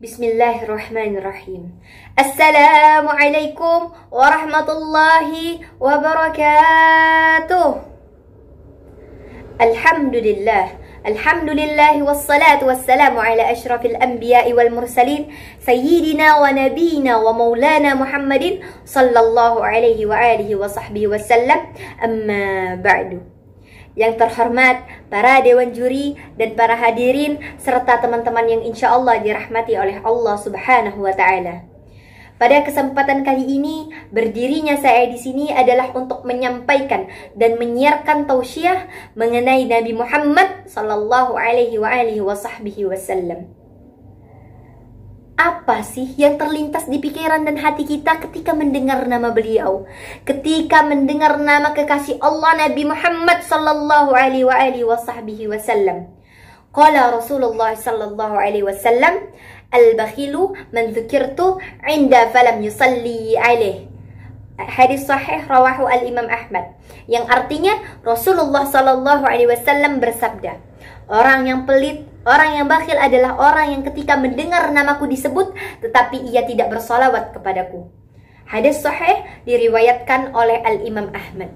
Bismillahirrahmanirrahim. Assalamualaikum warahmatullahi wabarakatuh. Alhamdulillah wassalatu wassalamu ala asyrafil anbiya'i wal mursalin sayyidina wa nabiyina wa maulana Muhammadin sallallahu alaihi wa alihi wa sahbihi wasallam. Amma ba'du. Yang terhormat para dewan juri dan para hadirin serta teman-teman yang insya Allah dirahmati oleh Allah Subhanahu wa Ta'ala. Pada kesempatan kali ini, berdirinya saya di sini adalah untuk menyampaikan dan menyiarkan tausiah mengenai Nabi Muhammad sallallahu alaihi wasallam. Apa sih yang terlintas di pikiran dan hati kita ketika mendengar nama beliau? Ketika mendengar nama kekasih Allah Nabi Muhammad sallallahu alaihi wasallam. Qala Rasulullah sallallahu alaihi wasallam, al-bakhilu man dzukirtu 'inda falam yusalli alaih. Hadis sahih rawahu al-Imam Ahmad, yang artinya Rasulullah sallallahu alaihi wasallam bersabda, orang yang pelit, orang yang bakhil adalah orang yang ketika mendengar namaku disebut tetapi ia tidak bersolawat kepadaku. Hadis sahih diriwayatkan oleh al-Imam Ahmad.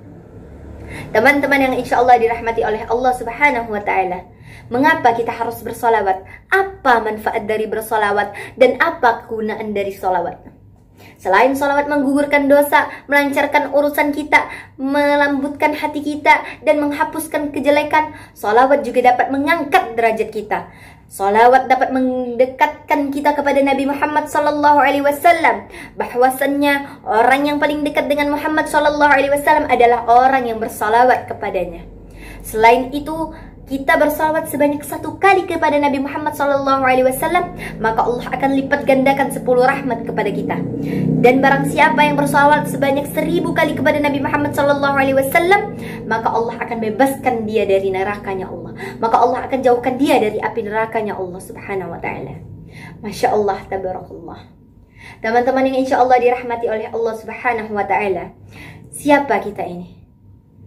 Teman-teman yang insya Allah dirahmati oleh Allah Subhanahu wa Ta'ala, mengapa kita harus bersolawat? Apa manfaat dari bersolawat dan apa kegunaan dari solawat? Selain solawat menggugurkan dosa, melancarkan urusan kita, melembutkan hati kita, dan menghapuskan kejelekan, solawat juga dapat mengangkat derajat kita. Solawat dapat mendekatkan kita kepada Nabi Muhammad sallallahu alaihi wasallam. Bahwasannya orang yang paling dekat dengan Muhammad sallallahu alaihi wasallam adalah orang yang bersolawat kepadanya. Selain itu, kita bersalawat sebanyak 1 kali kepada Nabi Muhammad SAW, maka Allah akan lipat gandakan 10 rahmat kepada kita. Dan barang siapa yang bersalawat sebanyak 1000 kali kepada Nabi Muhammad SAW, maka Allah akan bebaskan dia dari nerakanya Allah. Maka Allah akan jauhkan dia dari api nerakanya Allah Subhanahu wa Ta'ala. Masya Allah, tabarakallah. Teman-teman yang insya Allah dirahmati oleh Allah Subhanahu wa Ta'ala, siapa kita ini?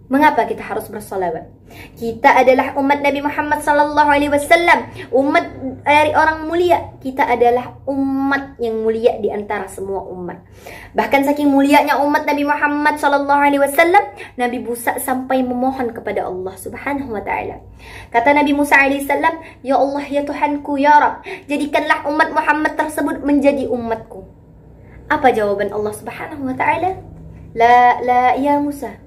Mengapa kita harus bersolawat? Kita adalah umat Nabi Muhammad sallallahu alaihi wasallam, umat dari orang mulia. Kita adalah umat yang mulia di antara semua umat. Bahkan saking mulianya umat Nabi Muhammad sallallahu alaihi wasallam, Nabi Musa sampai memohon kepada Allah Subhanahu wa Ta'ala. Kata Nabi Musa alaihi salam, "Ya Allah, ya Tuhanku, ya Rabb, jadikanlah umat Muhammad tersebut menjadi umatku." Apa jawaban Allah Subhanahu wa Ta'ala? La ya Musa.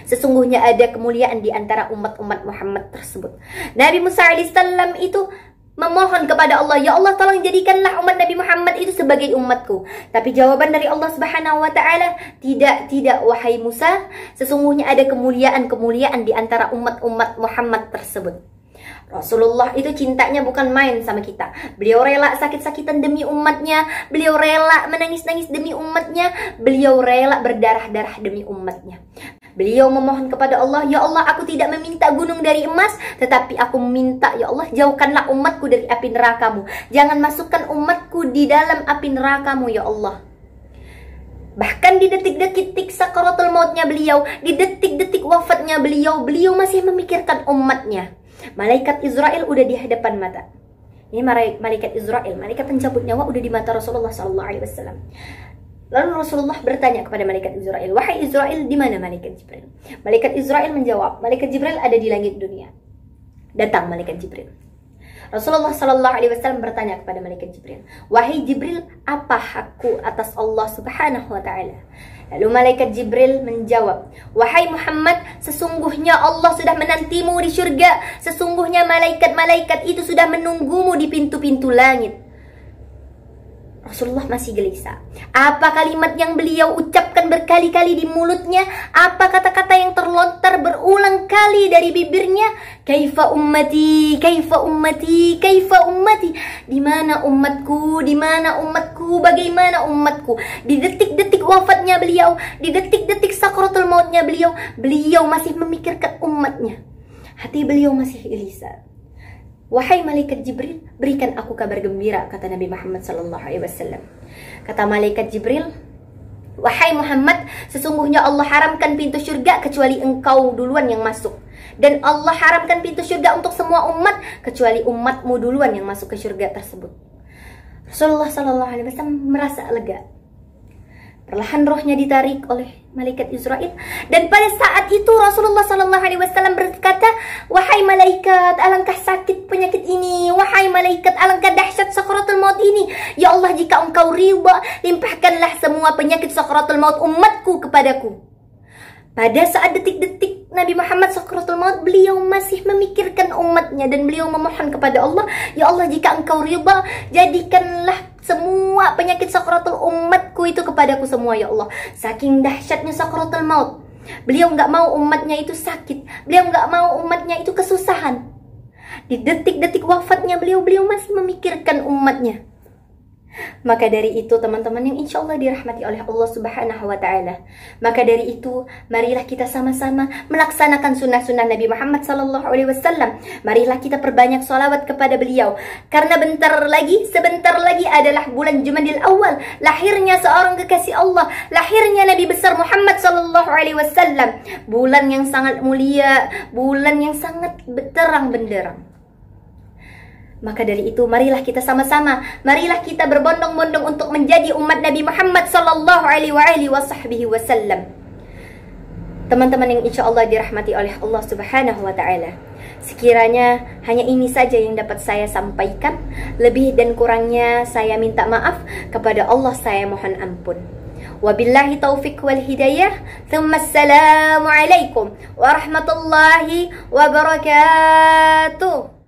Sesungguhnya ada kemuliaan di antara umat-umat Muhammad tersebut. Nabi Musa alaihissalam itu memohon kepada Allah, "Ya Allah, tolong jadikanlah umat Nabi Muhammad itu sebagai umatku." Tapi jawaban dari Allah Subhanahu wa Ta'ala, tidak wahai Musa, sesungguhnya ada kemuliaan di antara umat-umat Muhammad tersebut. Rasulullah itu cintanya bukan main sama kita. Beliau rela sakit-sakitan demi umatnya, beliau rela menangis-nangis demi umatnya, beliau rela berdarah-darah demi umatnya. Beliau memohon kepada Allah, "Ya Allah, aku tidak meminta gunung dari emas, tetapi aku meminta, ya Allah, jauhkanlah umatku dari api nerakamu. Jangan masukkan umatku di dalam api nerakamu, ya Allah." Bahkan di detik-detik sakaratul mautnya beliau, di detik-detik wafatnya beliau masih memikirkan umatnya. Malaikat Israel udah di hadapan mata. Ini malaikat Israel, malaikat pencabut nyawa udah di mata Rasulullah SAW. Lalu Rasulullah bertanya kepada malaikat Israel, "Wahai Israel, di mana malaikat Jibril?" Malaikat Israel menjawab, "Malaikat Jibril ada di langit dunia." Datang malaikat Jibril. Rasulullah SAW bertanya kepada malaikat Jibril, "Wahai Jibril, apa hakku atas Allah Subhanahu wa Ta'ala?" Lalu malaikat Jibril menjawab, "Wahai Muhammad, sesungguhnya Allah sudah menantimu di surga. Sesungguhnya malaikat-malaikat itu sudah menunggumu di pintu-pintu langit." Rasulullah masih gelisah. Apa kalimat yang beliau ucapkan berkali-kali di mulutnya? Apa kata-kata yang terlontar berulang kali dari bibirnya? Kaifa ummati, kaifa ummati, kaifa ummati. Di mana umatku, di mana umatku, bagaimana umatku? Di detik-detik wafatnya beliau, di detik-detik sakaratul mautnya beliau masih memikirkan umatnya. Hati beliau masih gelisah. "Wahai malaikat Jibril, berikan aku kabar gembira," kata Nabi Muhammad SAW. Kata malaikat Jibril, "Wahai Muhammad, sesungguhnya Allah haramkan pintu surga kecuali engkau duluan yang masuk. Dan Allah haramkan pintu surga untuk semua umat kecuali umatmu duluan yang masuk ke surga tersebut." Rasulullah Shallallahu Alaihi Wasallam merasa lega. Perlahan rohnya ditarik oleh malaikat Israel, dan pada saat itu Rasulullah Shallallahu Alaihi Wasallam berkata, wahai malaikat, alangkah sakit penyakit ini, wahai malaikat, alangkah dahsyat sakaratul maut ini. Ya Allah, jika engkau ridha, limpahkanlah semua penyakit sakaratul maut umatku kepadaku. Pada saat detik-detik Nabi Muhammad sakaratul maut, beliau masih memikirkan umatnya dan beliau memohon kepada Allah, ya Allah, jika engkau ridha, jadikanlah semua penyakit sakaratul umatku itu kepadaku semua, ya Allah. Saking dahsyatnya sakaratul maut, beliau nggak mau umatnya itu sakit, beliau nggak mau umatnya itu kesusahan. Di detik-detik wafatnya beliau masih memikirkan umatnya. Maka dari itu teman-teman yang insya Allah dirahmati oleh Allah Subhanahu wa Ta'ala, maka dari itu marilah kita sama-sama melaksanakan sunnah-sunnah Nabi Muhammad Sallallahu Alaihi Wasallam. Marilah kita perbanyak sholawat kepada beliau, karena sebentar lagi adalah bulan Jumadil Awal, lahirnya seorang kekasih Allah, lahirnya Nabi besar Muhammad Sallallahu Alaihi Wasallam. Bulan yang sangat mulia, bulan yang sangat terang benderang. Maka dari itu marilah kita sama-sama, marilah kita berbondong-bondong untuk menjadi umat Nabi Muhammad Sallallahu Alaihi Wasallam. Teman-teman yang insya Allah dirahmati oleh Allah Subhanahu wa Ta'ala, sekiranya hanya ini saja yang dapat saya sampaikan. Lebih dan kurangnya saya minta maaf, kepada Allah saya mohon ampun. Wabillahi taufiq wal hidayah. Assalamualaikum warahmatullahi wabarakatuh.